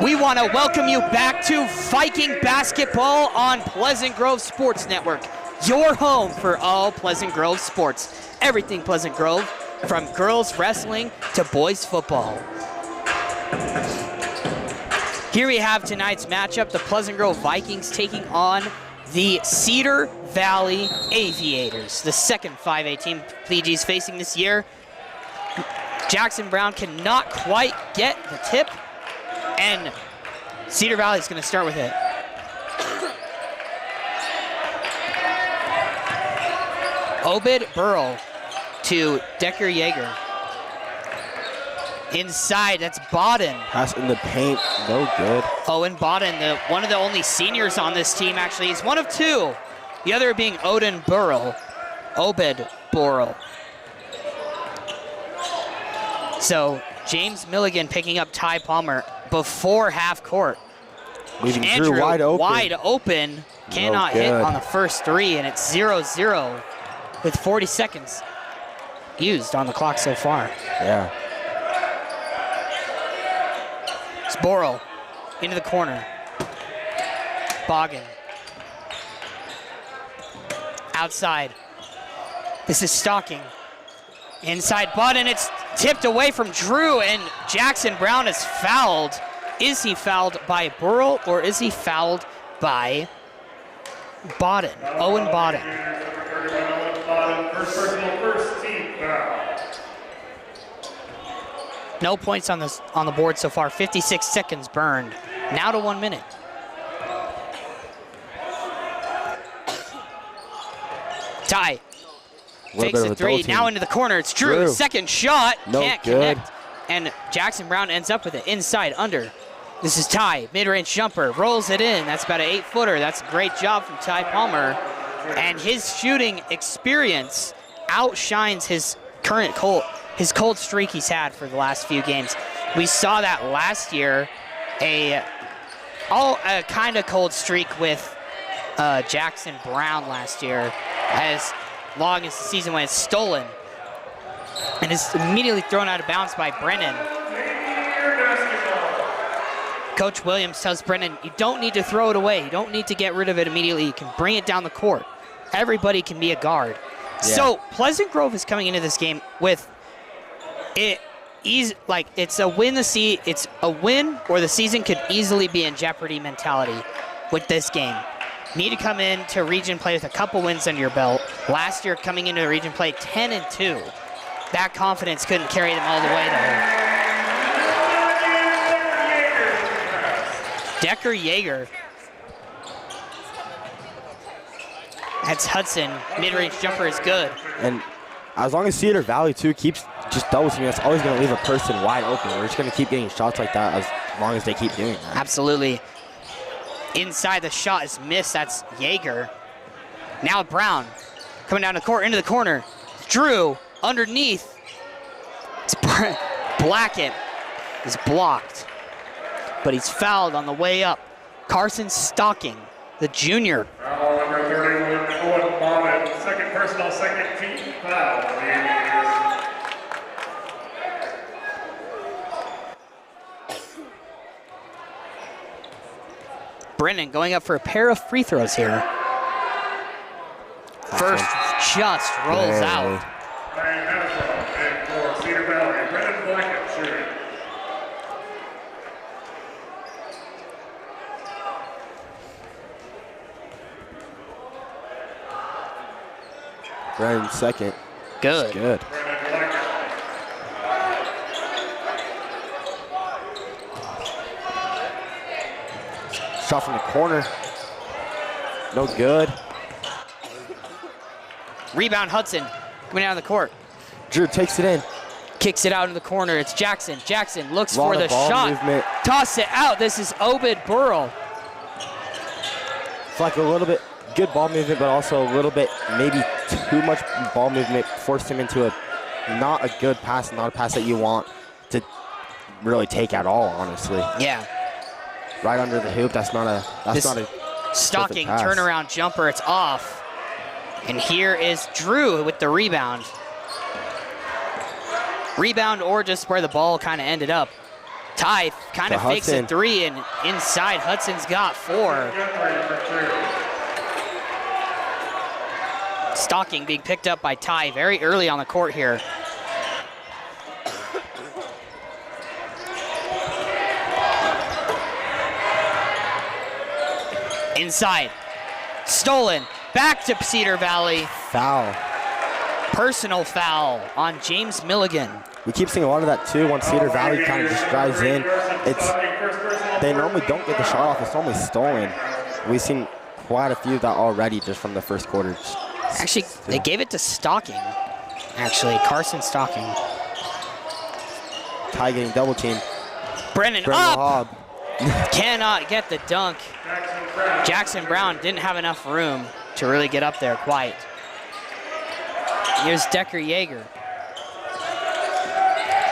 We want to welcome you back to Viking basketball on Pleasant Grove Sports Network, your home for all Pleasant Grove sports. Everything Pleasant Grove, from girls wrestling to boys football. Here we have tonight's matchup, the Pleasant Grove Vikings taking on the Cedar Valley Aviators, the second 5A team PG's facing this year. Jackson Brown cannot quite get the tip, and Cedar Valley is going to start with it. Obed Burrell to Decker Yeager. Inside, that's Bodden. Pass in the paint, no good. Owen Bodden, one of the only seniors on this team, actually. He's one of two. The other being Obed Burrell. So, James Milligan picking up Ty Palmer before half court. Leaving Andrew Drew wide open. Cannot hit on the first three, and it's 0-0 with 40 seconds used on the clock so far. Yeah. Borrell into the corner. Boggin. Outside. This is Stocking. Inside Bodden, it's tipped away from Drew, and Jackson Brown is fouled. Is he fouled by Burrell, or is he fouled by Bodden? Owen Bodden. First personal, first team foul. No points on the board so far. 56 seconds burned. Now to 1 minute. Ty fakes a three. Now into the corner. It's Drew. Second shot. No Can't good. connect. And Jackson Brown ends up with it. Inside, under. This is Ty. Mid-range jumper. Rolls it in. That's about an 8-footer. That's a great job from Ty Palmer. And his shooting experience outshines his current cold streak he's had for the last few games. We saw that last year, a kind of cold streak with Jackson Brown last year, as long as the season went stolen, and is immediately thrown out of bounds by Brennan. Coach Williams tells Brennan, you don't need to throw it away. You don't need to get rid of it immediately. You can bring it down the court. Everybody can be a guard. Yeah. So Pleasant Grove is coming into this game with it's a win or the season could easily be in jeopardy mentality with this game. Need to come in to region play with a couple wins under your belt. Last year coming into the region play 10-2. That confidence couldn't carry them all the way though. Decker Yeager. That's Hudson. Mid-range jumper is good. And as long as Cedar Valley too keeps just double teaming, that's always going to leave a person wide open. We're just going to keep getting shots like that as long as they keep doing that. Absolutely. Inside, the shot is missed. That's Yeager. Now Brown coming down the court into the corner. Drew underneath. It's Blackett is blocked, but he's fouled on the way up. Carson Stocking, the junior. Foul number 31, Owen Bodden. Second personal, second team foul. Brennan going up for a pair of free throws here. First just rolls out. And for Cedar Valley, Brennan Blackett shooting. Brennan second. Good. Good. Shot from the corner. No good. Rebound Hudson coming out of the court. Drew takes it in. Kicks it out in the corner. It's Jackson. Jackson looks for the ball shot. Movement. Toss it out. This is Obed Burrell. It's like a little bit good ball movement, but also a little bit maybe too much ball movement. Forced him into not a good pass, not a pass that you want to really take at all, honestly. Yeah. Right under the hoop. That's not a Stocking turnaround jumper. It's off. And here is Drew with the rebound. Rebound or just where the ball kind of ended up. Ty kind of fakes a 3, and inside Hudson's got 4. Stalking being picked up by Ty very early on the court here. Inside, stolen, back to Cedar Valley. Foul. Personal foul on James Milligan. We keep seeing a lot of that too. Once Cedar Valley kind of just drives in, they normally don't get the shot off. It's normally stolen. We've seen quite a few of that already just from the first quarter. Actually, they gave it to Stalking. Actually, Carson Stalking. Ty getting double teamed. Brennan up. Cannot get the dunk. Jackson Brown didn't have enough room to really get up there quite. Here's Decker Yeager.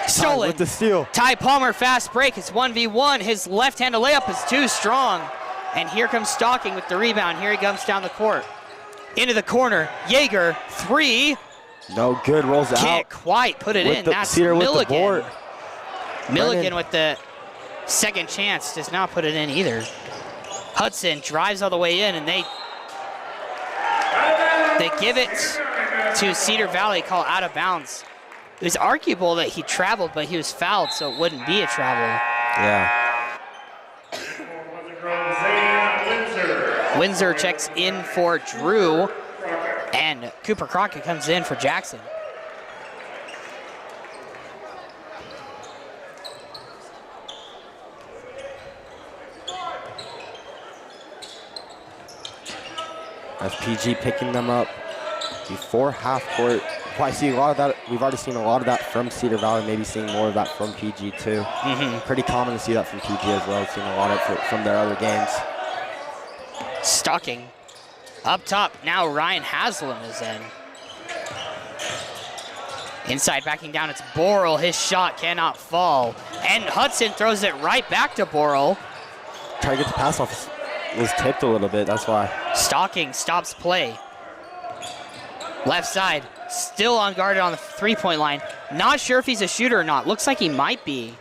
Stolen. With the steal. Ty Palmer fast break. It's 1v1. His left-handed layup is too strong. And here comes Stalking with the rebound. Here he comes down the court. Into the corner. Yeager, 3. No good, rolls out. Can't quite put it in. That's Cedar Milligan. with the board. Milligan with the second chance does not put it in either. Hudson drives all the way in, and they give it to Cedar Valley, call out of bounds. It was arguable that he traveled, but he was fouled, so it wouldn't be a travel. Yeah. Windsor checks in for Drew, and Cooper Crockett comes in for Jackson. That's PG picking them up before half court. I see a lot of that. We've already seen a lot of that from Cedar Valley, maybe seeing more of that from PG too. Pretty common to see that from PG as well. Seen a lot of it from their other games. Stalking. Up top, now Ryan Haslam is in. Inside, backing down, it's Borrell. His shot cannot fall. And Hudson throws it right back to Borrell. Try to get the pass off. Was tipped a little bit, that's why. Stalking stops play. Left side, still unguarded on the three-point line. Not sure if he's a shooter or not. Looks like he might be,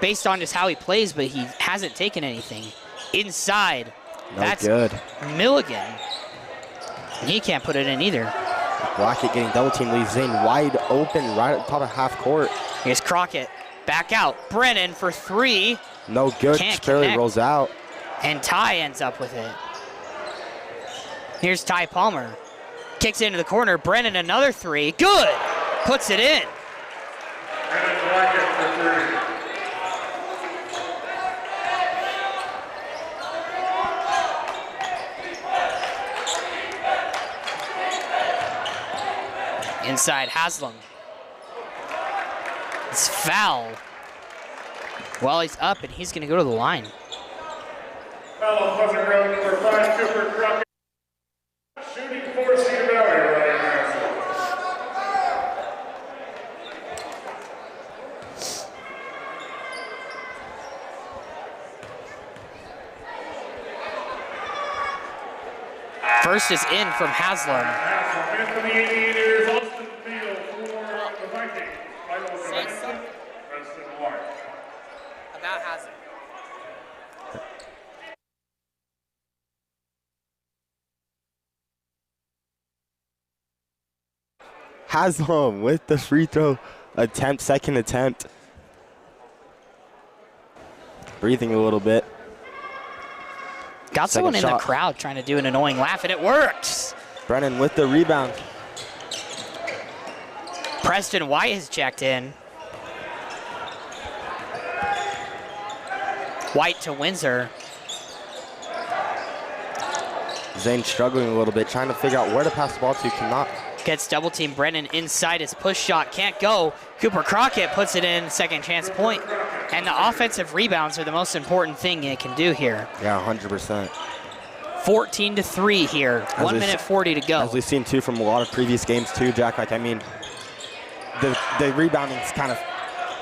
based on just how he plays, but he hasn't taken anything. Inside, that's good. Milligan. And he can't put it in either. Crockett getting double team, leaves Zane wide open right at the top of half court. Here's Crockett, back out. Brennan for 3. No good, Can't just barely connect. rolls out. And Ty ends up with it. Here's Ty Palmer. Kicks into the corner. Brennan, another 3. Good! Puts it in. Inside Haslam. It's foul. Well, he's up and he's going to go to the line. Foul on Pleasant Road, number 5, Cooper Crockett. Shooting for Cedar Valley, Ryan Haslam. First is in from Haslam. Haslam, and for the Aviators, Austin Field for the Vikings. Final of the Vikings, Preston White. About Haslam. Haslam with the free throw attempt, second attempt. Breathing a little bit. Got someone in the crowd trying to do an annoying laugh, and it works. Brennan with the rebound. Preston White has checked in. White to Windsor. Zane struggling a little bit, trying to figure out where to pass the ball to, cannot. Gets double team Brennan inside his push shot, can't go. Cooper Crockett puts it in, second chance point. And the offensive rebounds are the most important thing it can do here. Yeah, 100%. 14-3 here, 1 minute 40 to go. As we've seen too from a lot of previous games too, Jack, like I mean, the rebounding's kind of,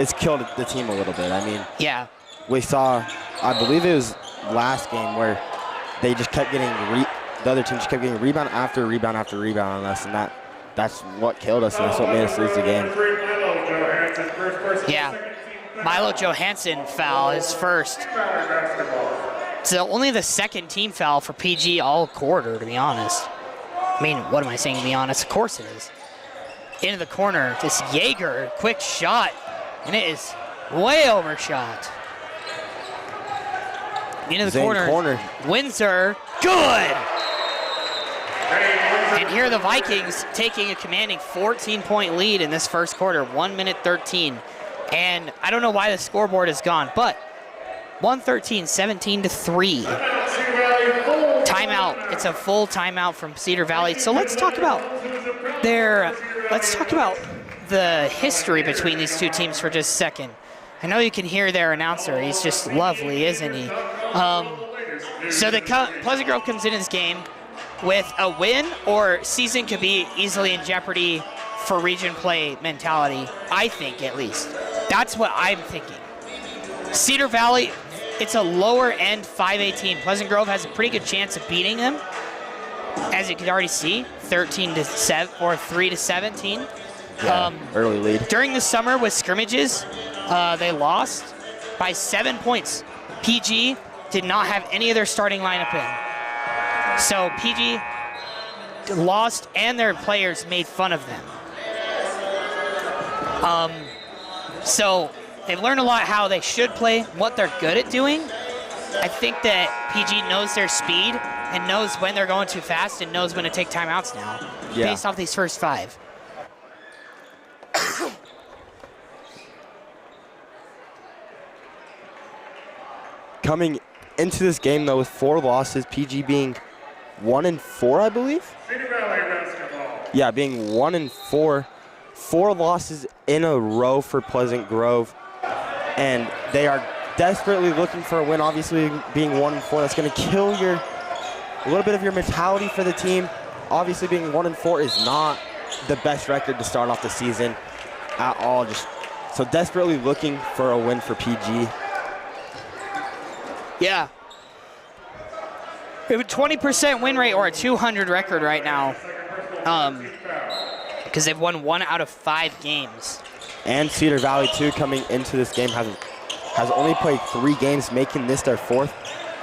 it's killed the team a little bit. I mean, yeah. We saw, I believe it was last game where they just kept getting, the other team just kept getting rebound after rebound after rebound on us, and that's what killed us, and that's what made us lose the game. Yeah. Milo Johansson foul, his first. It's only the second team foul for PG all quarter, to be honest. I mean, what am I saying, to be honest? Of course it is. Into the corner, this Jaeger, quick shot, and it is way overshot. Into the corner. Windsor, good! And here are the Vikings taking a commanding 14-point lead in this first quarter, 1:13. And I don't know why the scoreboard is gone, but 113, 17-3. Timeout. It's a full timeout from Cedar Valley. So let's talk about the history between these two teams for just a second. I know you can hear their announcer. He's just lovely, isn't he? So Pleasant Grove comes into this game with a win, or season could be easily in jeopardy for region play mentality, I think, at least. That's what I'm thinking. Cedar Valley, it's a lower end 5A team. Pleasant Grove has a pretty good chance of beating them, as you can already see, 13-7 or 3-17. Yeah, early lead. During the summer with scrimmages, they lost by 7 points. PG did not have any of their starting lineup in. So PG lost, and their players made fun of them. So they've learned a lot how they should play, what they're good at doing. I think that PG knows their speed and knows when they're going too fast and knows when to take timeouts now, based off these first 5. Coming into this game, though, with 4 losses, PG being 1-4, I believe? Cedar Valley basketball. Yeah, being 1-4. 4 losses in a row for Pleasant Grove. And they are desperately looking for a win. Obviously, being 1-4, that's going to kill a little bit of your mentality for the team. Obviously, being 1-4 is not the best record to start off the season at all. So desperately looking for a win for PG. Yeah. We have a 20% win rate or a 200 record right now, because they've won 1 out of 5 games. And Cedar Valley, too, coming into this game, has only played 3 games, making this their 4th.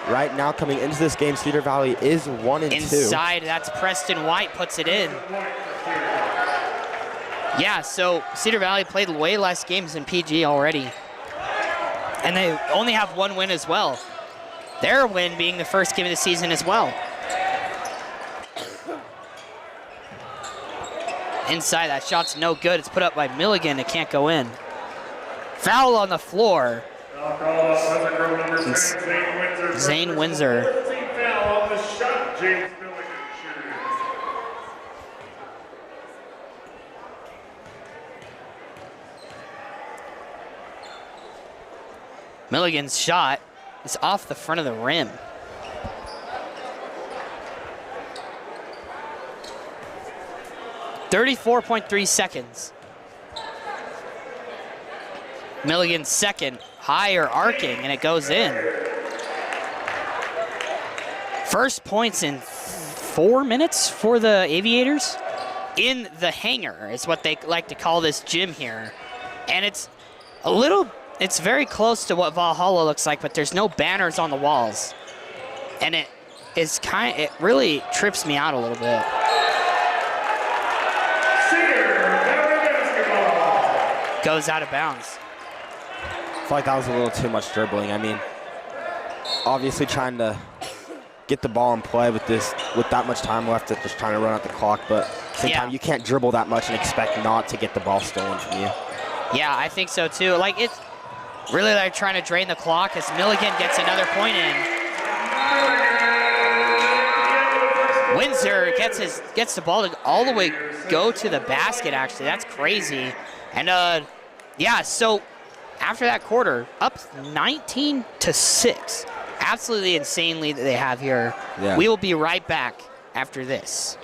Right now, coming into this game, Cedar Valley is 1-2. Inside, that's Preston White puts it in. Yeah, so Cedar Valley played way less games than PG already. And they only have 1 win as well. Their win being the first game of the season as well. Inside, that shot's no good. It's put up by Milligan. It can't go in. Foul on the floor. Zane Windsor. Foul on the shot, James Milligan shooting. Milligan's shot is off the front of the rim. .3 seconds. Milligan's second, higher arcing, and it goes in. First points in 4 minutes for the Aviators. In the hangar is what they like to call this gym here. And it's very close to what Valhalla looks like, but there's no banners on the walls. And it really trips me out a little bit. Goes out of bounds. I feel like that was a little too much dribbling. I mean, obviously trying to get the ball in play with that much time left, just trying to run out the clock, but at the same time, you can't dribble that much and expect not to get the ball stolen from you. Yeah, I think so too. Like, it's really they're trying to drain the clock as Milligan gets another point in. Windsor gets the ball to all the way go to the basket, actually. That's crazy. And yeah, so after that quarter, up 19-6. Absolutely insane lead that they have here. Yeah. We will be right back after this.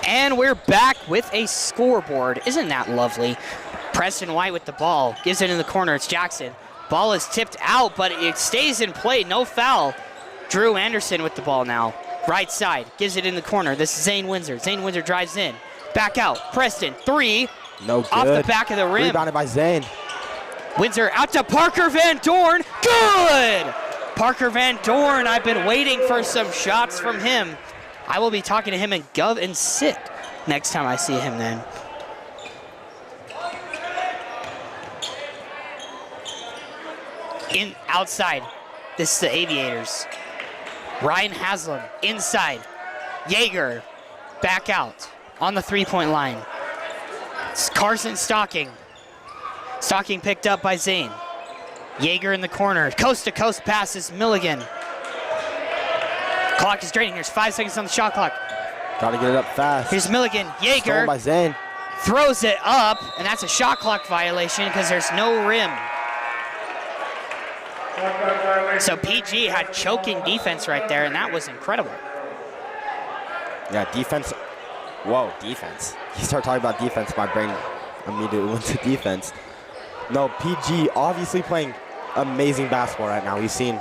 And we're back with a scoreboard. Isn't that lovely? Preston White with the ball. Gives it in the corner. It's Jackson. Ball is tipped out, but it stays in play. No foul. Drew Anderson with the ball now. Right side. Gives it in the corner. This is Zane Windsor. Zane Windsor drives in. Back out. Preston. 3. No good. Off the back of the rim. Rebounded by Zane. Windsor out to Parker Van Dorn. Good! Parker Van Dorn. I've been waiting for some shots from him. I will be talking to him in Gov and Sit next time I see him then. Outside. This is the Aviators. Ryan Haslam inside. Yeager back out on the three-point line. It's Carson Stocking. Stocking picked up by Zane. Yeager in the corner. Coast-to-coast passes Milligan. Clock is draining. There's 5 seconds on the shot clock. Gotta get it up fast. Here's Milligan. Stolen Yeager by Zane. throws it up, and that's a shot clock violation because there's no rim. So PG had choking defense right there, and that was incredible. Yeah, defense. Whoa, defense. You start talking about defense, my brain immediately went to defense. No, PG obviously playing amazing basketball right now. We've seen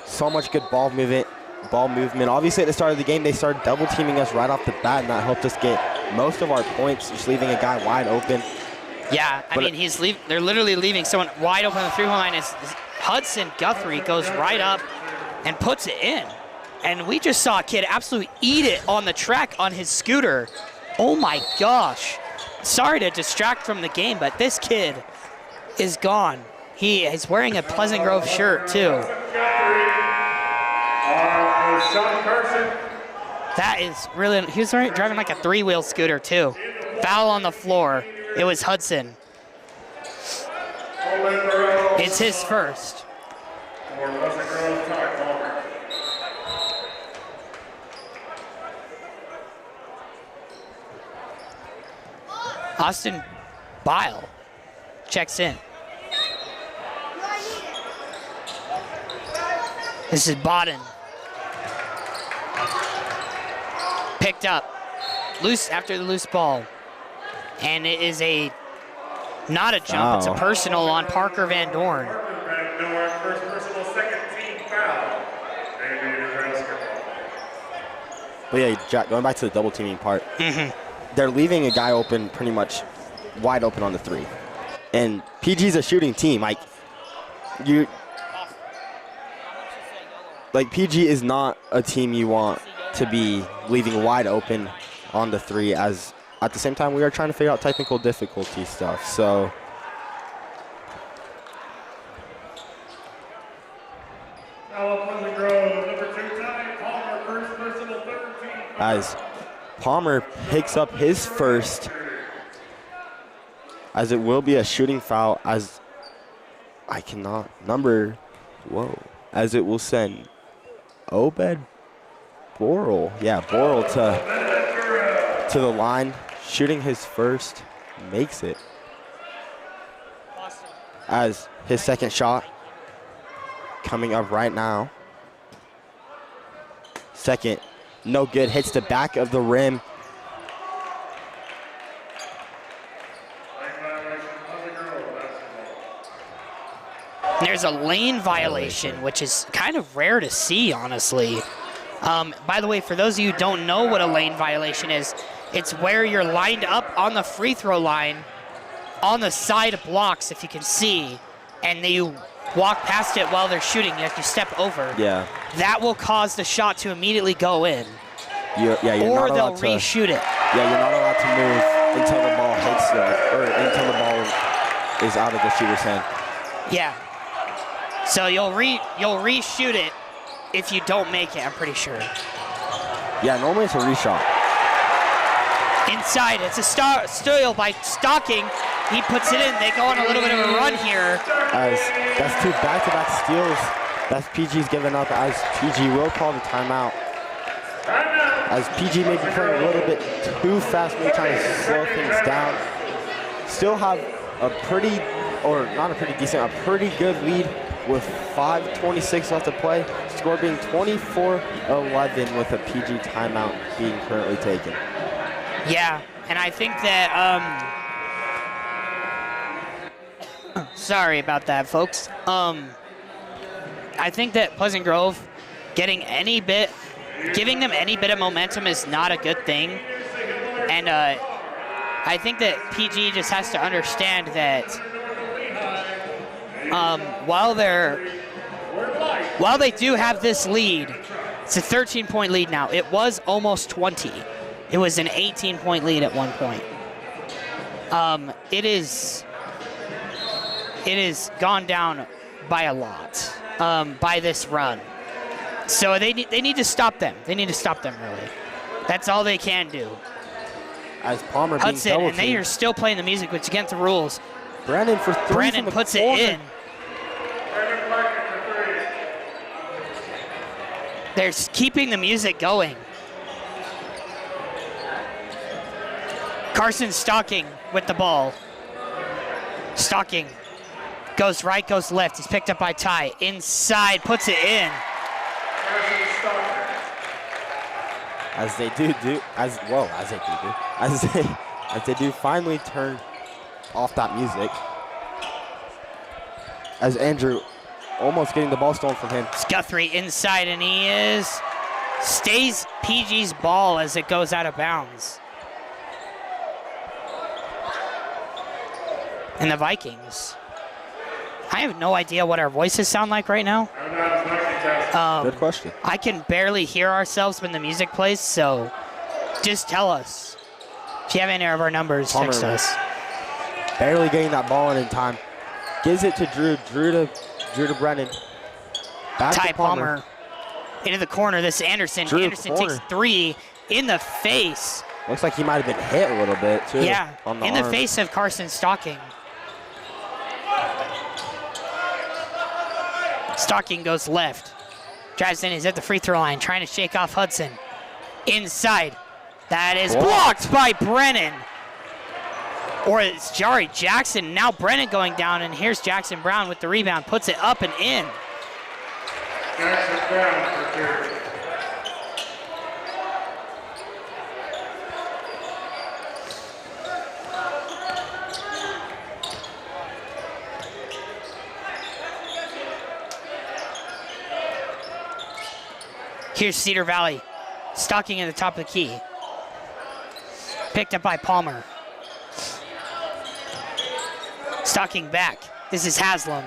so much good ball movement. Obviously, at the start of the game, they started double teaming us right off the bat, and that helped us get most of our points, just leaving a guy wide open. Yeah, I mean, they're literally leaving someone wide open on the three-point line. Hudson Guthrie goes right up and puts it in. And we just saw a kid absolutely eat it on the track on his scooter. Oh my gosh. Sorry to distract from the game, but this kid is gone. He is wearing a Pleasant Grove shirt too. That is really, he was driving like a 3-wheel scooter too. Foul on the floor. It was Hudson. It's his first. Austin Bile checks in. This is Bodden. Picked up. Loose after the loose ball. And it is not a jump, it's a personal on Parker Van Dorn. First personal, second team foul. But yeah, Jack, going back to the double teaming part, they're leaving a guy open, pretty much wide open on the 3. And PG's a shooting team. PG is not a team you want to be leaving wide open on the 3, as at the same time we are trying to figure out technical difficulty stuff. So as Palmer picks up his first, as it will be a shooting foul, as as it will send Obed Borrell, Borrell to the line, shooting his first, makes it. As his second shot coming up right now. Second, no good, hits the back of the rim. There's a lane violation, which is kind of rare to see, honestly. By the way, for those of you who don't know what a lane violation is, it's where you're lined up on the free throw line on the side blocks, if you can see, and you walk past it while they're shooting. You have to step over. Yeah. That will cause the shot to immediately go in. You're or not they'll allowed to reshoot it. Yeah, you're not allowed to move until the ball hits until the ball is out of the shooter's hand. Yeah. So you'll reshoot it if you don't make it, I'm pretty sure. Yeah, normally it's a reshot. Inside, it's a steal by Stocking. He puts it in. They go on a little bit of a run here. As that's 2 back-to-back steals. That's PG's given up, as PG will call the timeout. As PG may be playing a little bit too fast, maybe trying to slow things down. Still have a pretty good lead with 5:26 left to play. Score being 24-11 with a PG timeout being currently taken. Yeah, and I think that, sorry about that, folks. I think that Pleasant Grove giving them any bit of momentum is not a good thing. And I think that PG just has to understand that while they do have this lead, it's a 13-point lead now. It was almost 20. It was an 18-point lead at one point. It is gone down by a lot by this run. So they need to stop them. They need to stop them, really. That's all they can do. As Palmer being Hudson, and they are still playing the music, which is against the rules. Brandon for three. Brandon puts it in. They're keeping the music going. Carson Stocking with the ball. Stocking goes right, goes left. He's picked up by Ty. Inside, puts it in. As they do finally turn off that music. As Andrew almost getting the ball stolen from him. It's Guthrie inside, and he stays PG's ball as it goes out of bounds. And the Vikings. I have no idea what our voices sound like right now. Good question. I can barely hear ourselves when the music plays, so just tell us. If you have any of our numbers, Palmer, text us. Barely getting that ball in time. Gives it to Drew. Drew to Brennan. Back Ty to Palmer. Palmer into the corner. This is Anderson. Drew Anderson takes three in the face. Looks like he might have been hit a little bit, too. Yeah, on the in arm. the face of Carson Stocking. Stocking goes left. Drives in, he's at the free throw line, trying to shake off Hudson. Inside. That is blocked by Brennan. Or it's Jari Jackson. Now Brennan going down, and here's Jackson Brown with the rebound. Puts it up and in. Jackson Brown for two. Here's Cedar Valley. Stocking at the top of the key. Picked up by Palmer. Stocking back. This is Haslam.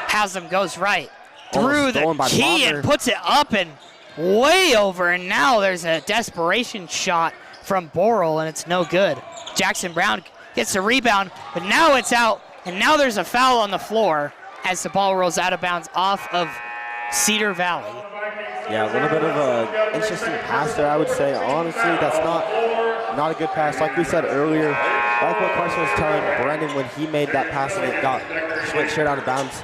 Haslam goes right through the key and puts it up and way over. And now there's a desperation shot from Borrell, and it's no good. Jackson Brown gets the rebound, but now it's out. And now there's a foul on the floor as the ball rolls out of bounds off of Cedar Valley. Yeah, a little bit of an interesting pass there, I would say. Honestly, that's not a good pass. Like we said earlier, like what Carson was telling Brendan when he made that pass and it went straight out of bounds,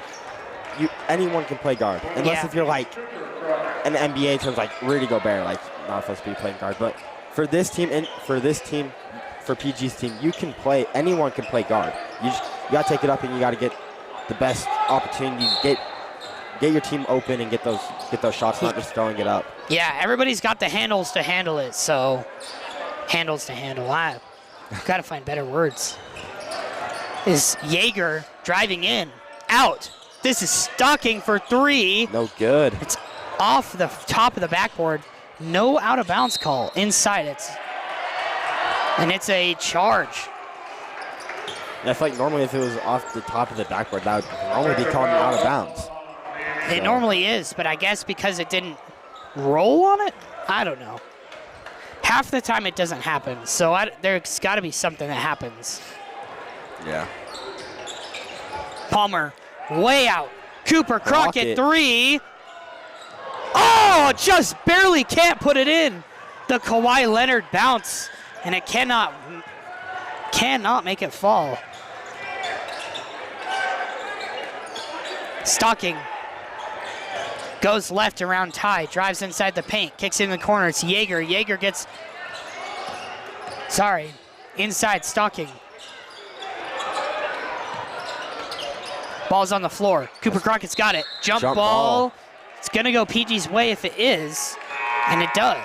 anyone can play guard. Unless if you're like an NBA terms like Rudy Gobert, like not supposed to be playing guard. But for this team, for PG's team, anyone can play guard. You got to take it up and you got to get the best opportunity to get your team open and get those shots, not just throwing it up. Yeah, everybody's got the handles to handle it, so handles to handle. I've got to find better words. Is Yeager driving in, out. This is Stocking for three. No good. It's off the top of the backboard. No out of bounds call inside it. And it's a charge. And I feel like normally if it was off the top of the backboard, that would normally be called out of bounds. It normally is, but I guess because it didn't roll on it, I don't know. Half the time it doesn't happen, so there's got to be something that happens. Yeah. Palmer, way out. Cooper Crockett, three. Oh, just barely can't put it in. The Kawhi Leonard bounce, and it cannot make it fall. Stocking. Goes left around Ty, drives inside the paint, kicks in the corner. It's Yeager. Yeager gets, inside Stocking. Ball's on the floor. Cooper Crockett's got it. Jump ball. It's going to go PG's way if it is, and it does.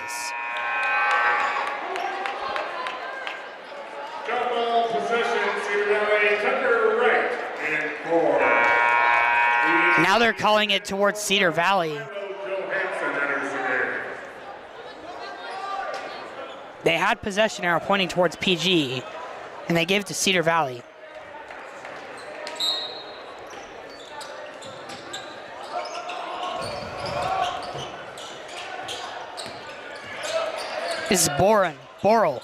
Now they're calling it towards Cedar Valley. Johansson enters the game. They had possession arrow pointing towards PG, and they gave it to Cedar Valley. This is Borrell.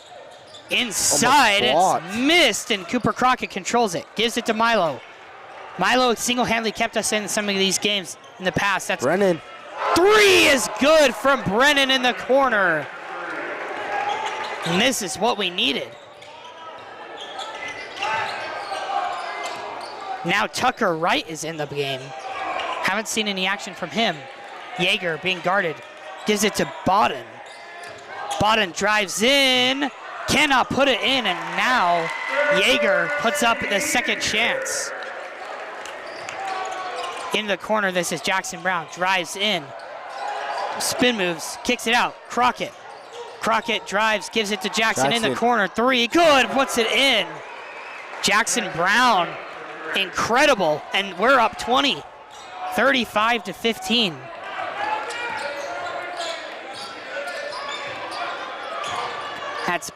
Inside, it's missed, and Cooper Crockett controls it. Gives it to Milo. Milo single-handedly kept us in some of these games in the past. That's Brennan. 3 is good from Brennan in the corner. And this is what we needed. Now Tucker Wright is in the game. Haven't seen any action from him. Yeager being guarded. Gives it to Bodden. Bodden drives in. Cannot put it in, and now Yeager puts up the second chance. In the corner, this is Jackson Brown. Drives in. Spin moves. Kicks it out. Crockett. Crockett drives. Gives it to Jackson in the corner. 3. Good. Puts it in. Jackson Brown. Incredible. And we're up 20. 35-15. That's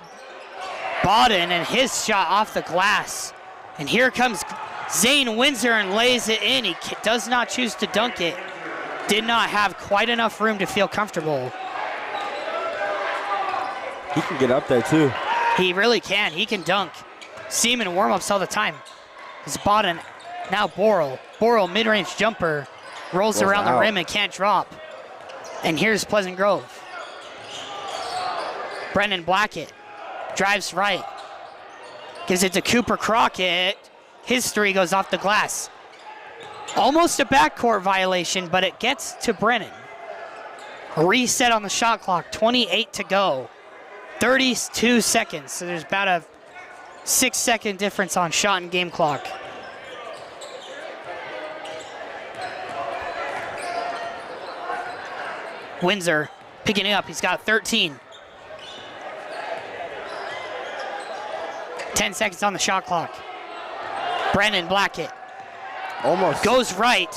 Bodden and his shot off the glass. And here comes Zane Windsor and lays it in. He does not choose to dunk it. Did not have quite enough room to feel comfortable. He can get up there too. He really can. He can dunk. See him in warm-ups all the time. It's Bodden. Now Borrell. Borrell mid-range jumper. Rolls around the rim and can't drop. And here's Pleasant Grove. Brendan Blackett drives right. Gives it to Cooper Crockett. His 3 goes off the glass. Almost a backcourt violation, but it gets to Brennan. Reset on the shot clock, 28 to go. 32 seconds, so there's about a 6-second difference on shot and game clock. Windsor picking it up, he's got 13. 10 seconds on the shot clock. Brennan Blackett. Almost. Goes right.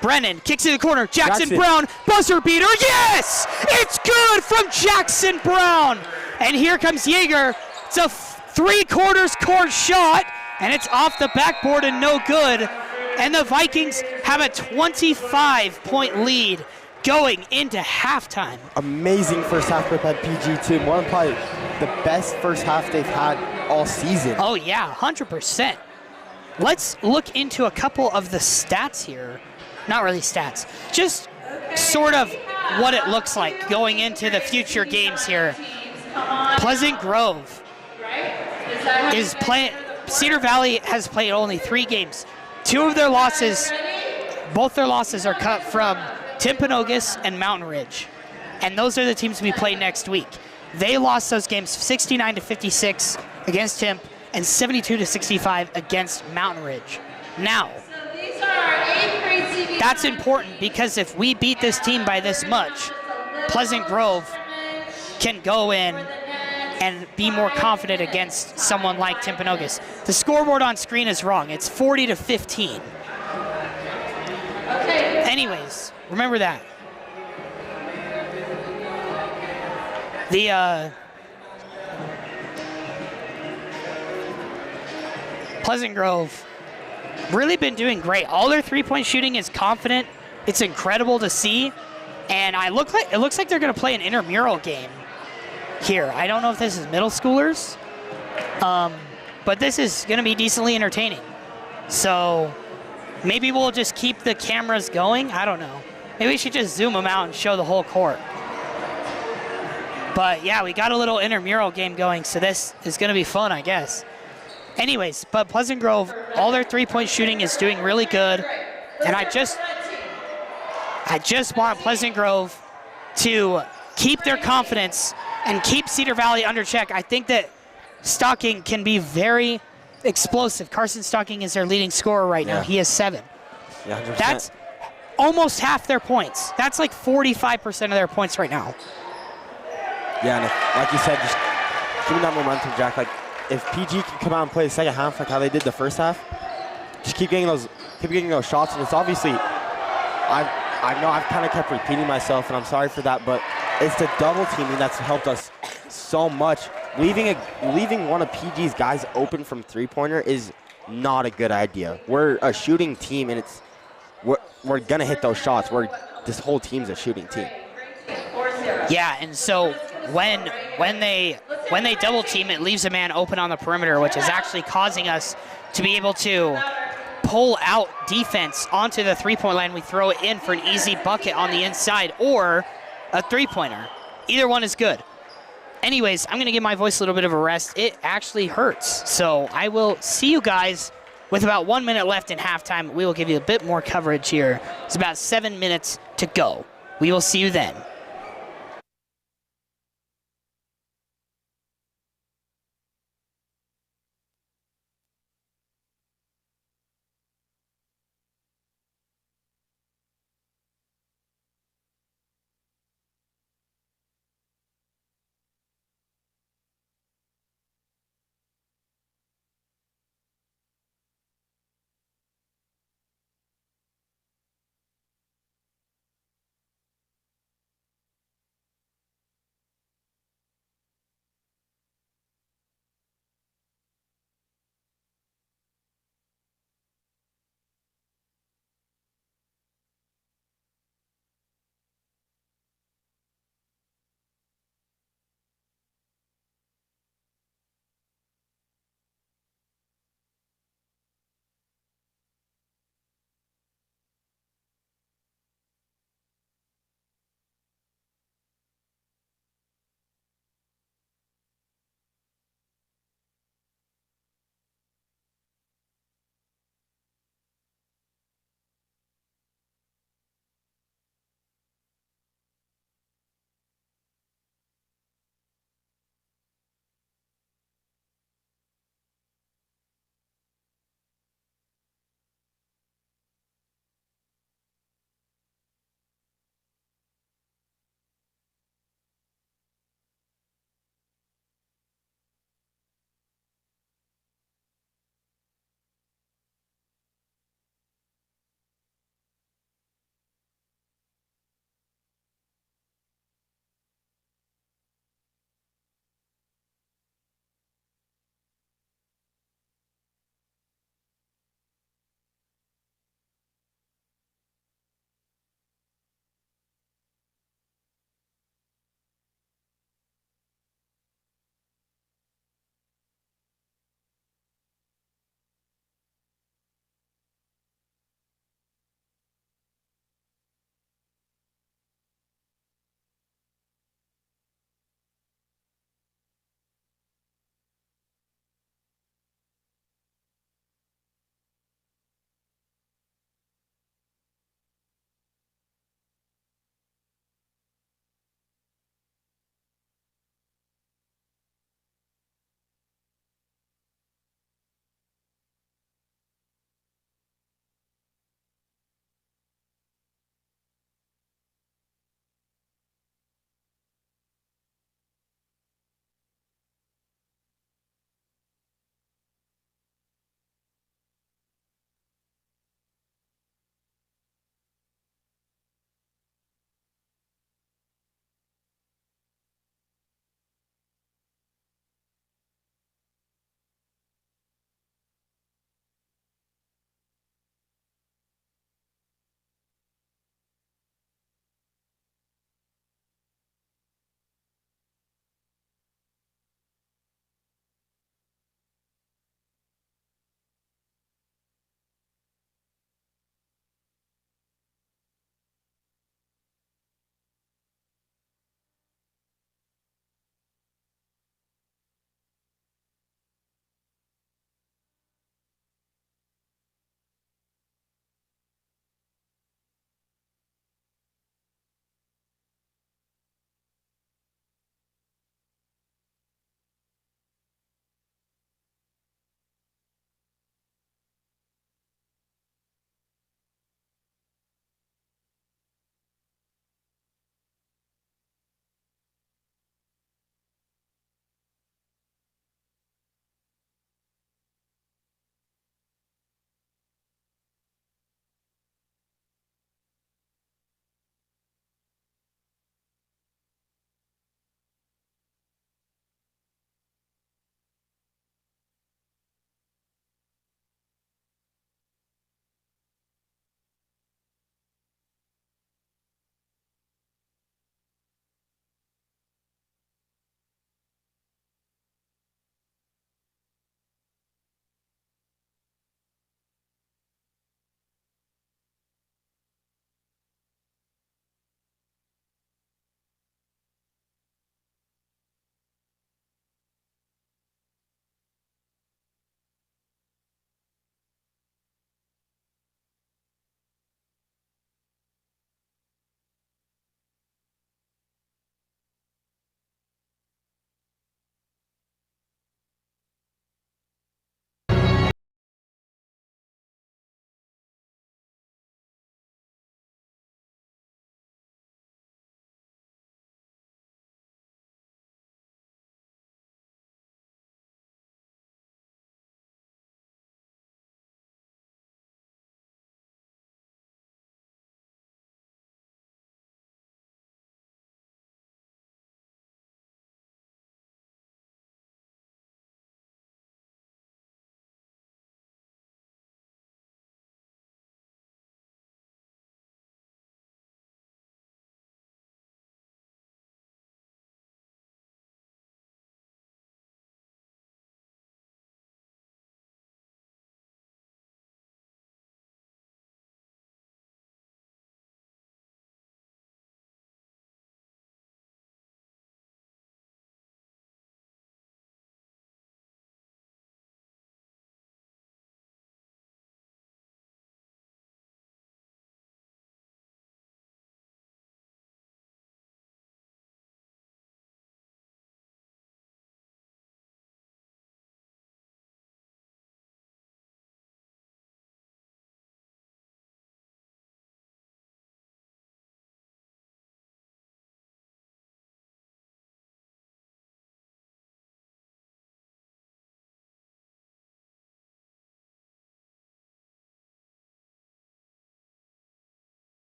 Brennan kicks in the corner. Jackson Brown, buzzer beater. Yes! It's good from Jackson Brown. And here comes Yeager. It's a 3/4 court shot, and it's off the backboard and no good. And the Vikings have a 25-point lead going into halftime. Amazing first half by PG too. More than probably the best first half they've had all season. Oh yeah, 100%. Let's look into a couple of the stats here. Not really stats, just sort of what it looks like going into the future games here. Pleasant Grove is playing. Cedar Valley has played only 3 games. 2 of their losses, both their losses are cut from Timpanogos and Mountain Ridge. And those are the teams we play next week. They lost those games 69-56 against Timp and 72-65 against Mountain Ridge. Now, that's important because if we beat this team by this much, Pleasant Grove can go in and be more confident against someone like Timpanogos. The scoreboard on screen is wrong. It's 40-15. Anyways, remember that. The Pleasant Grove really been doing great. All their three-point shooting is confident. It's incredible to see. And it looks like they're going to play an intramural game here. I don't know if this is middle schoolers, but this is going to be decently entertaining. So maybe we'll just keep the cameras going. I don't know. Maybe we should just zoom them out and show the whole court. But yeah, we got a little intramural game going, so this is going to be fun, I guess. Anyways, but Pleasant Grove, all their three-point shooting is doing really good. And I just want Pleasant Grove to keep their confidence and keep Cedar Valley under check. I think that Stocking can be very explosive. Carson Stocking is their leading scorer right now. He has 7. Yeah, 100%. That's almost half their points. That's like 45% of their points right now. Yeah, and like you said, just keeping that momentum, Jack. Like, if PG can come out and play the second half like how they did the first half, just keep getting those shots. And it's obviously I know I've kind of kept repeating myself, and I'm sorry for that, but it's the double teaming that's helped us so much. Leaving one of PG's guys open from three-pointer is not a good idea. We're a shooting team, and we're gonna hit those shots. This whole team's a shooting team. Yeah, and so when they double team, it leaves a man open on the perimeter, which is actually causing us to be able to pull out defense onto the three-point line. We throw it in for an easy bucket on the inside or a three-pointer. Either one is good. Anyways, I'm going to give my voice a little bit of a rest. It actually hurts. So I will see you guys with about 1 minute left in halftime. We will give you a bit more coverage here. It's about 7 minutes to go. We will see you then.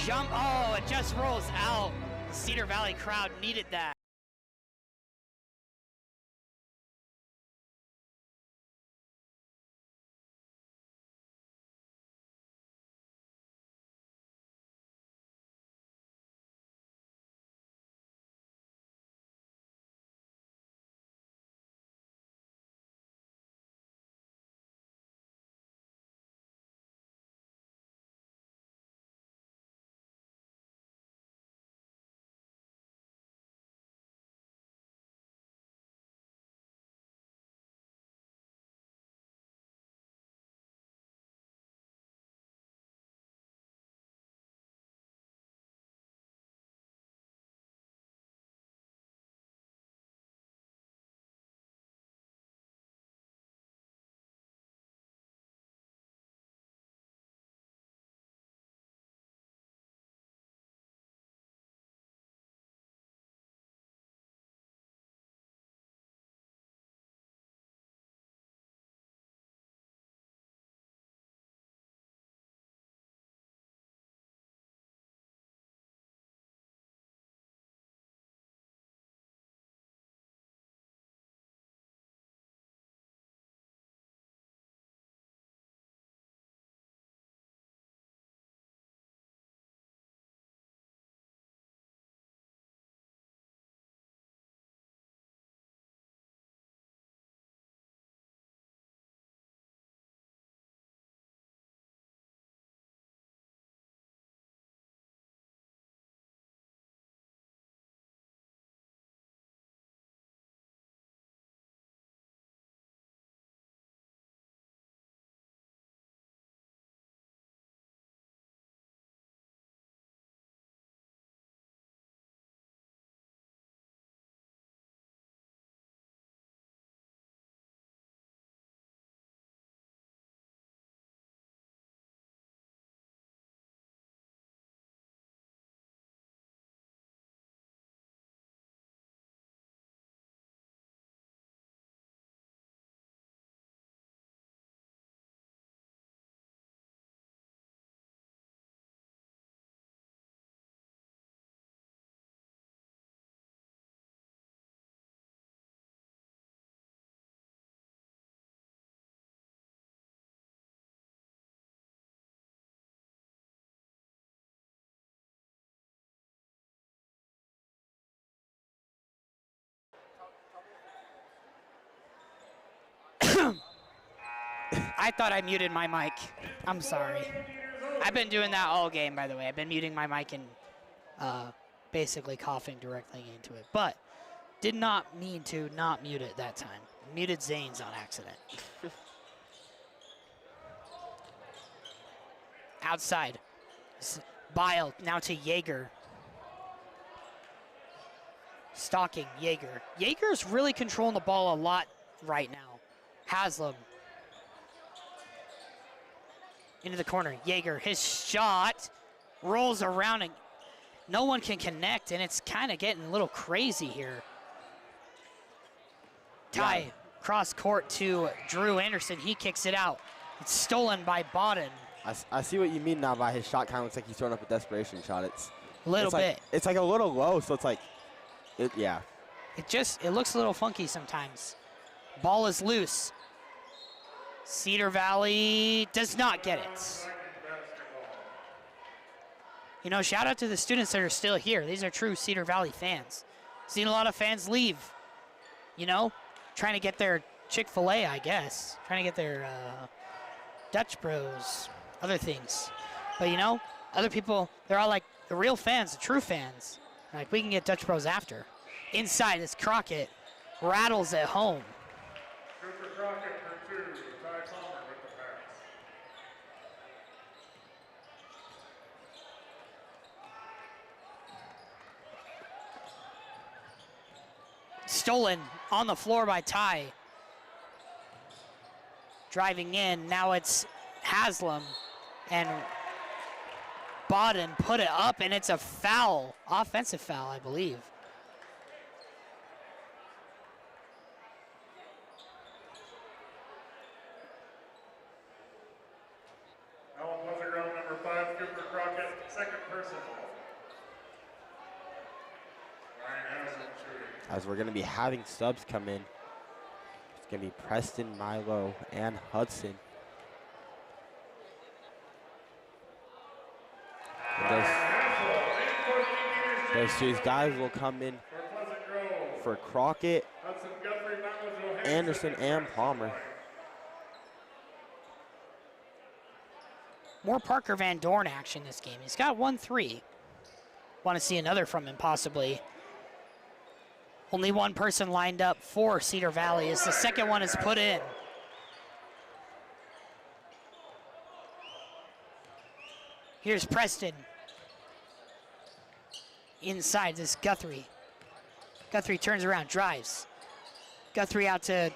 jump. Oh, it just rolls out. The Cedar Valley crowd needed that. I thought I muted my mic. I'm sorry. I've been doing that all game, by the way. I've been muting my mic and basically coughing directly into it. But did not mean to not mute it that time. Muted Zane's on accident. Outside. Bile now to Jaeger. Stalking Jaeger. Jaeger's really controlling the ball a lot right now. Haslam. Into the corner. Jaeger, his shot rolls around and no one can connect, and it's kind of getting a little crazy here. Ty, cross court to Drew Anderson. He kicks it out. It's stolen by Bodden. I see what you mean now by his shot kind of looks like he's throwing up a desperation shot. It's A little bit. It's like a little low, so it's like, yeah. It looks a little funky sometimes. Ball is loose. Cedar Valley does not get it. You know, shout out to the students that are still here. These are true Cedar Valley fans. Seen a lot of fans leave, you know, trying to get their Chick-fil-A, I guess. Trying to get their Dutch Bros, other things. But, you know, other people, they're all like the real fans, the true fans. Like, we can get Dutch Bros after. Inside is Crockett. Rattles it home. Cooper Crockett for 2. Ty Palmer with the pass. Stolen on the floor by Ty. Driving in, now it's Haslam, and Bodden put it up, and it's a foul, offensive foul, I believe. Now on buzzer ground number 5, Cooper Crockett. second personal. Ryan Haslett shooting. As we're going to be having subs come in. It's going to be Preston, Milo, and Hudson. And those guys will come in for Crockett, Anderson, and Palmer. More Parker Van Dorn action this game. He's got 1-3. Want to see another from him, possibly. Only one person lined up for Cedar Valley as the second one is put in. Here's Preston. Inside, this Guthrie. Guthrie turns around, drives. Guthrie out to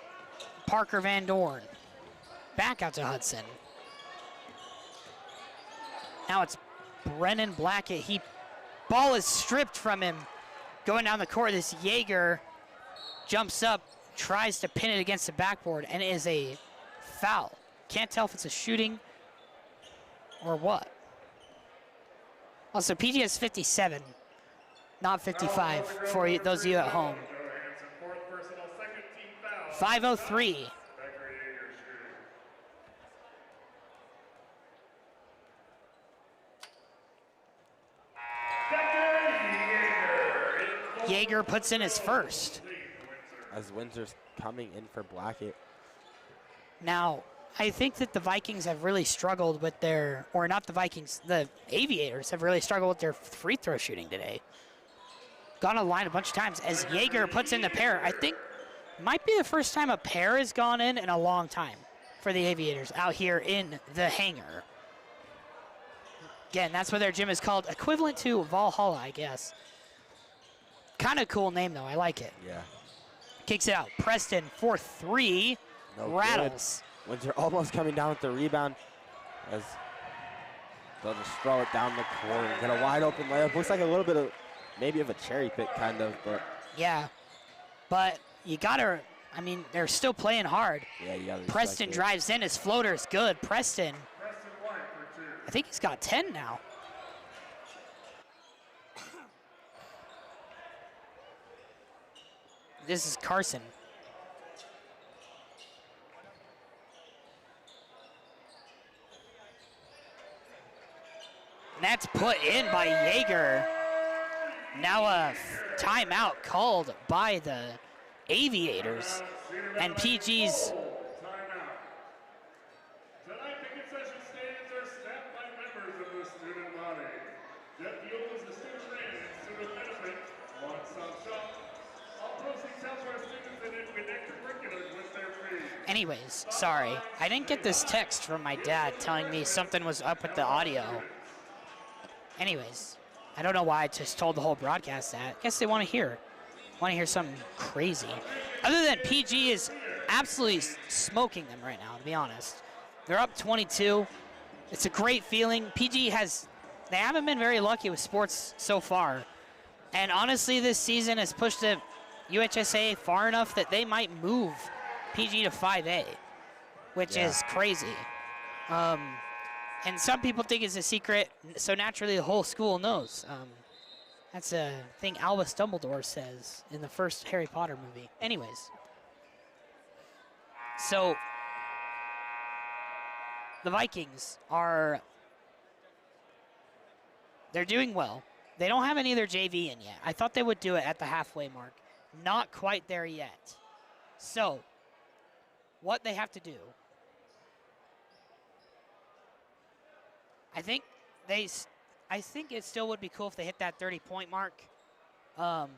Parker Van Dorn. Back out to Hudson. Now it's Brennan Blackett. Ball is stripped from him. Going down the court, this Jaeger jumps up, tries to pin it against the backboard, and it is a foul. Can't tell if it's a shooting or what. Also, PG has 57, not 55 for those of you at home. 5:03. Jaeger puts in his first. As Windsor's coming in for Blackett. Now, I think that the Vikings have really struggled with their, or not the Vikings, the Aviators have really struggled with their free throw shooting today. Gone on the line a bunch of times as Jaeger puts in the pair. I think might be the first time a pair has gone in a long time for the Aviators out here in the hangar. Again, that's what their gym is called, equivalent to Valhalla, I guess. Kind of cool name, though. I like it. Yeah. Kicks it out. Preston for 3. No rattles. Good. Windsor almost coming down with the rebound as they'll just throw it down the court and get a wide open layup. Looks like a little bit of maybe of a cherry pick kind of, but. Yeah. But you got to, I mean, they're still playing hard. Yeah, you got to. Preston drives in. His floater's good. Preston. I think he's got 10 now. This is Carson. And that's put in by Jaeger. Now a timeout called by the Aviators. And PG's. Tonight, the concession stands are staffed by members of the student body. Jet fuel is the student train and student benefit. One-stop shop. All proceeds help our students and extracurriculars with their fees. Anyways, sorry. I didn't get this text from my dad telling me something was up with the audio. Anyways, I don't know why I just told the whole broadcast that. I guess they want to hear something crazy. Other than PG is absolutely smoking them right now, to be honest. They're up 22. It's a great feeling. PG they haven't been very lucky with sports so far. And honestly, this season has pushed the UHSA far enough that they might move PG to 5A, which is crazy. And some people think it's a secret, so naturally the whole school knows. That's a thing Albus Dumbledore says in the first Harry Potter movie. Anyways. So, the Vikings they're doing well. They don't have any of their JV in yet. I thought they would do it at the halfway mark. Not quite there yet. So, what they have to do, I think it still would be cool if they hit that 30-point mark. But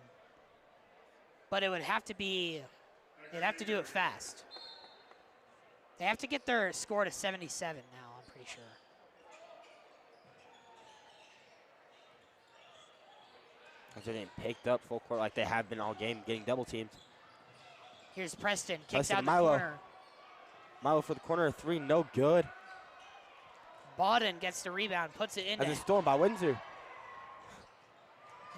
it would have to be, they'd have to do it fast. They have to get their score to 77 now, I'm pretty sure. They're getting picked up full court like they have been all game, getting double teamed. Here's Preston, kicks out the Milo. corner. Milo for the corner of 3, no good. Bawden gets the rebound, puts it in. As it's stolen by Windsor. And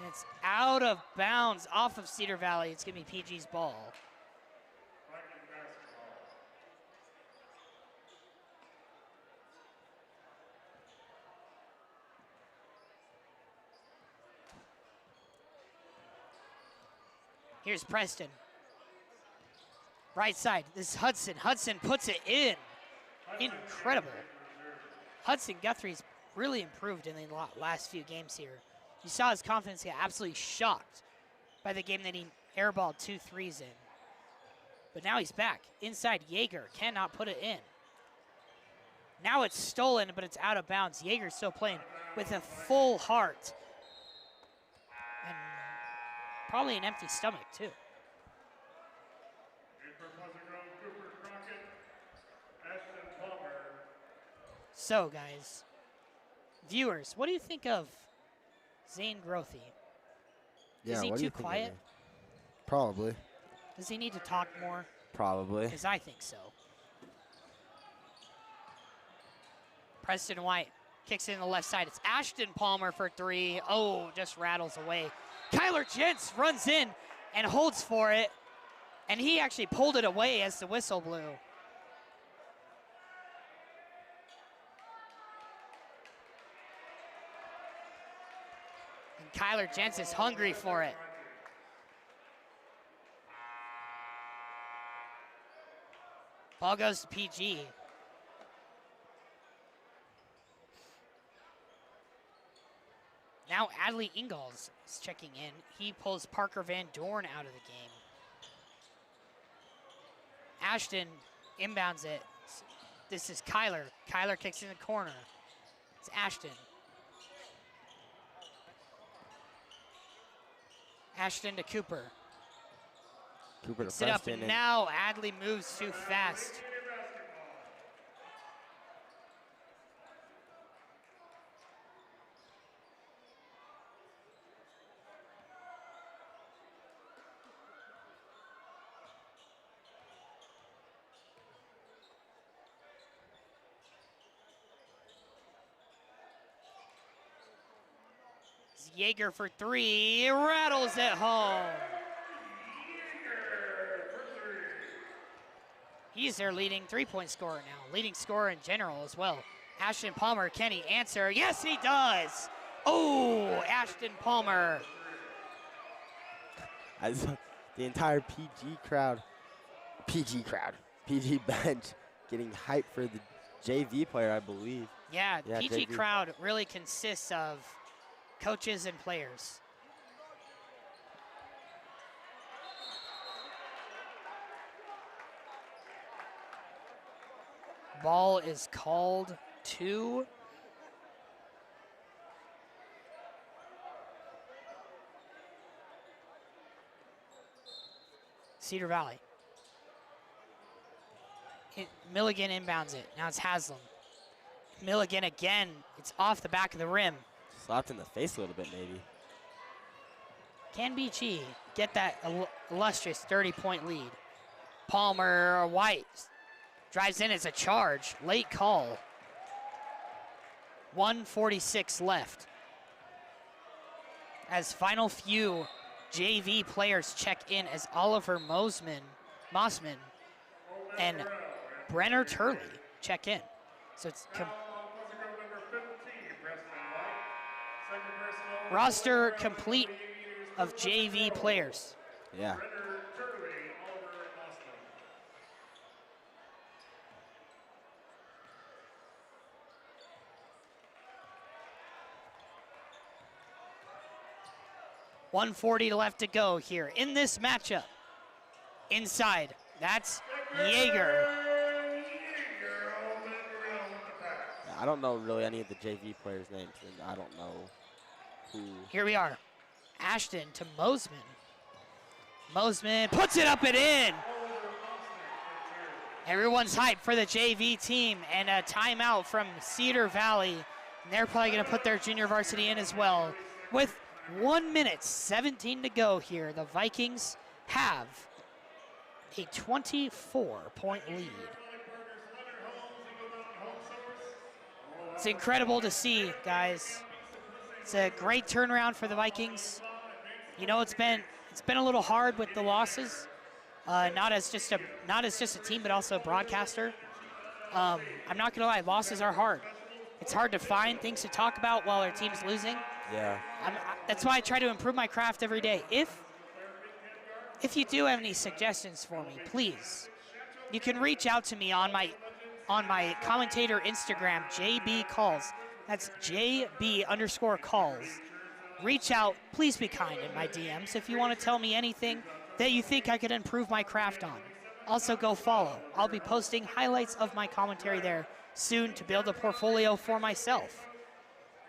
it's out of bounds off of Cedar Valley. It's going to be PG's ball. Here's Preston. Right side, this is Hudson. Hudson puts it in. Incredible. Hudson Guthrie's really improved in the last few games here. You saw his confidence get absolutely shocked by the game that he airballed 2 threes in. But now he's back. Inside, Jaeger cannot put it in. Now it's stolen, but it's out of bounds. Jaeger's still playing with a full heart. And probably an empty stomach, too. So, guys, viewers, what do you think of Zane Grothy? Yeah, Is he what do you too think of quiet? him? Probably. Does he need to talk more? Probably. Because I think so. Preston White kicks it in the left side. It's Ashton Palmer for 3. Oh, just rattles away. Kyler Jentz runs in and holds for it. And he actually pulled it away as the whistle blew. And Kyler Jentz is hungry for it. Ball goes to PG. Now Adley Ingalls is checking in. He pulls Parker Van Dorn out of the game. Ashton inbounds it. This is Kyler. Kyler kicks in the corner. It's Ashton. Ashton to Cooper. Cooper to Sit up, Preston. and now Adley moves too fast. Jaeger for 3, rattles it home. He's their leading three-point scorer now, leading scorer in general as well. Ashton Palmer, can he answer? Yes, he does. Oh, Ashton Palmer. As the entire PG bench getting hyped for the JV player, I believe. Yeah, the PG JV. crowd really consists of coaches and players. Ball is called to Cedar Valley. Milligan inbounds it. Now it's Haslam. Milligan again. It's off the back of the rim. Slapped in the face a little bit, maybe. Can BG get that illustrious 30-point lead? Palmer White drives in as a charge. Late call. 1:46 left. As final few JV players check in as Oliver Mossman and Brenner Turley check in. So it's roster complete of JV players. Yeah. .140 left to go here in this matchup. Inside, that's Jaeger. I don't know really any of the JV players' names, and I don't know who. Here we are. Ashton to Moseman. Moseman puts it up and in. Everyone's hyped for the JV team, and a timeout from Cedar Valley. And they're probably going to put their junior varsity in as well. With 1 minute 17 to go here, the Vikings have a 24-point lead. It's incredible to see, guys. It's a great turnaround for the Vikings. You know, it's been a little hard with the losses, not as just a team, but also a broadcaster. I'm not gonna lie, losses are hard. It's hard to find things to talk about while our team's losing. Yeah. That's why I try to improve my craft every day. If if you do have any suggestions for me, please, you can reach out to me on my commentator Instagram, JB Calls. That's JB_calls. Reach out. Please be kind in my DMs if you want to tell me anything that you think I could improve my craft on. Also, go follow. I'll be posting highlights of my commentary there soon to build a portfolio for myself.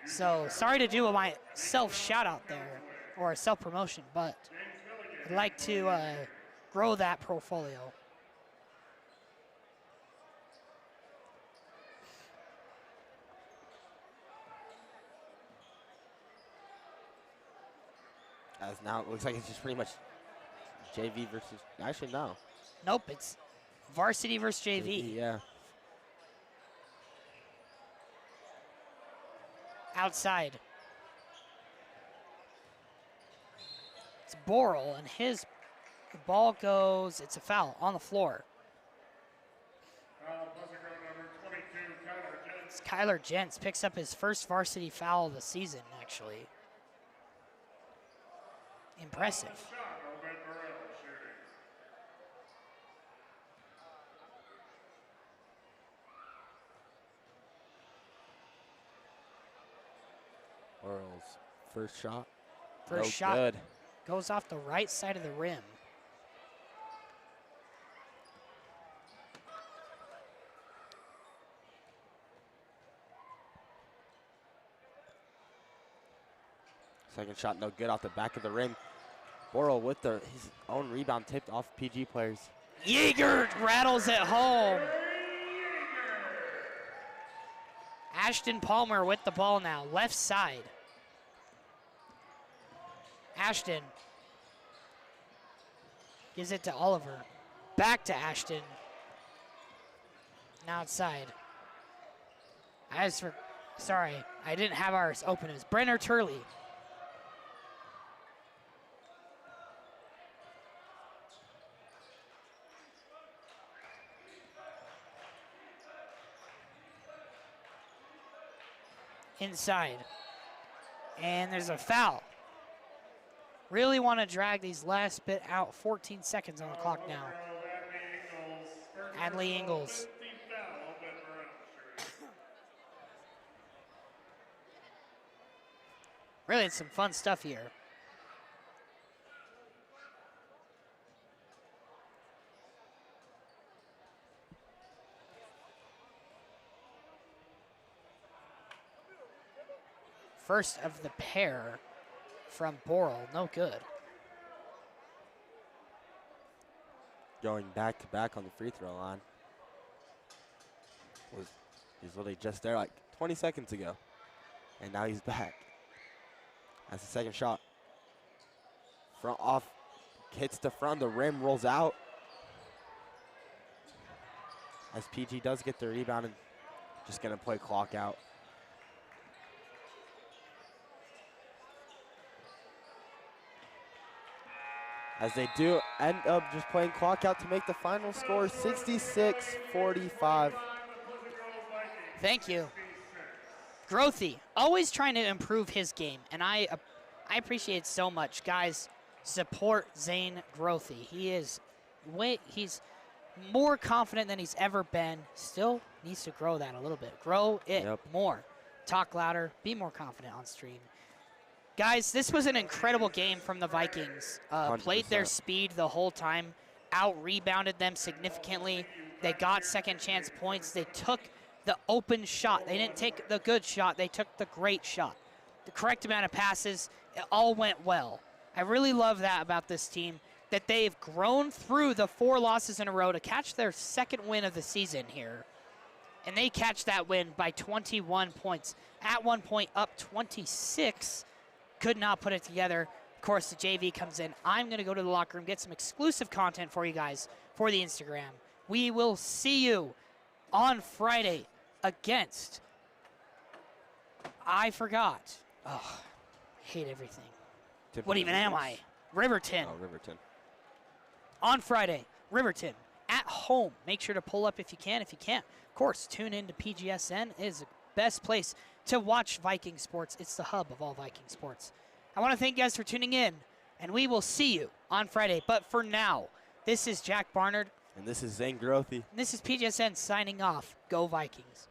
So, sorry to do my self-shout-out there, or self-promotion, but I'd like to grow that portfolio. As now it looks like it's just pretty much JV versus. Actually, no. Nope, it's varsity versus JV. Yeah. Outside. It's Boral, and the ball goes, it's a foul on the floor. It's Kyler Jentz picks up his first varsity foul of the season, actually. Impressive. Oral's first shot. First No shot good. goes off the right side of the rim. Second shot, no good, off the back of the rim. Boral with his own rebound tipped off PG players. Yeager rattles it home. Ashton Palmer with the ball now, left side. Ashton gives it to Oliver. Back to Ashton. Now outside. Sorry, I didn't have ours open. It was Brenner Turley. Inside. And there's a foul. Really want to drag these last bit out. 14 seconds on the clock now. Adley Ingles. Really, it's some fun stuff here. First of the pair from Boral, no good. Going back to back on the free throw line. He's literally just there like 20 seconds ago. And now he's back. That's the second shot. Front off, hits the front, the rim rolls out. As PG does get the rebound and just gonna play clock out. As they do end up just playing clock out to make the final score 66-45. Thank you. Grothy, always trying to improve his game, and I appreciate it so much. Guys, support Zane Grothy. He's more confident than he's ever been. Still needs to grow that a little bit. Grow it more. Talk louder. Be more confident on stream. Guys, this was an incredible game from the Vikings. Played their speed the whole time, out-rebounded them significantly. They got second chance points. They took the open shot. They didn't take the good shot. They took the great shot. The correct amount of passes. It all went well. I really love that about this team, that they've grown through the 4 losses in a row to catch their second win of the season here. And they catch that win by 21 points. At one point, up 26. Could not put it together. Of course, the JV comes in. I'm going to go to the locker room, get some exclusive content for you guys for the Instagram. We will see you on Friday against, I forgot. Oh, I hate everything. What even am I? Riverton. Oh, Riverton. On Friday, Riverton at home. Make sure to pull up if you can. If you can't, of course, tune in to PGSN. It is the best place to watch Viking sports. It's the hub of all Viking sports. I want to thank you guys for tuning in. and we will see you on Friday. But for now, this is Jack Barnard. And this is Zane Grothy. And this is PGSN signing off. Go Vikings.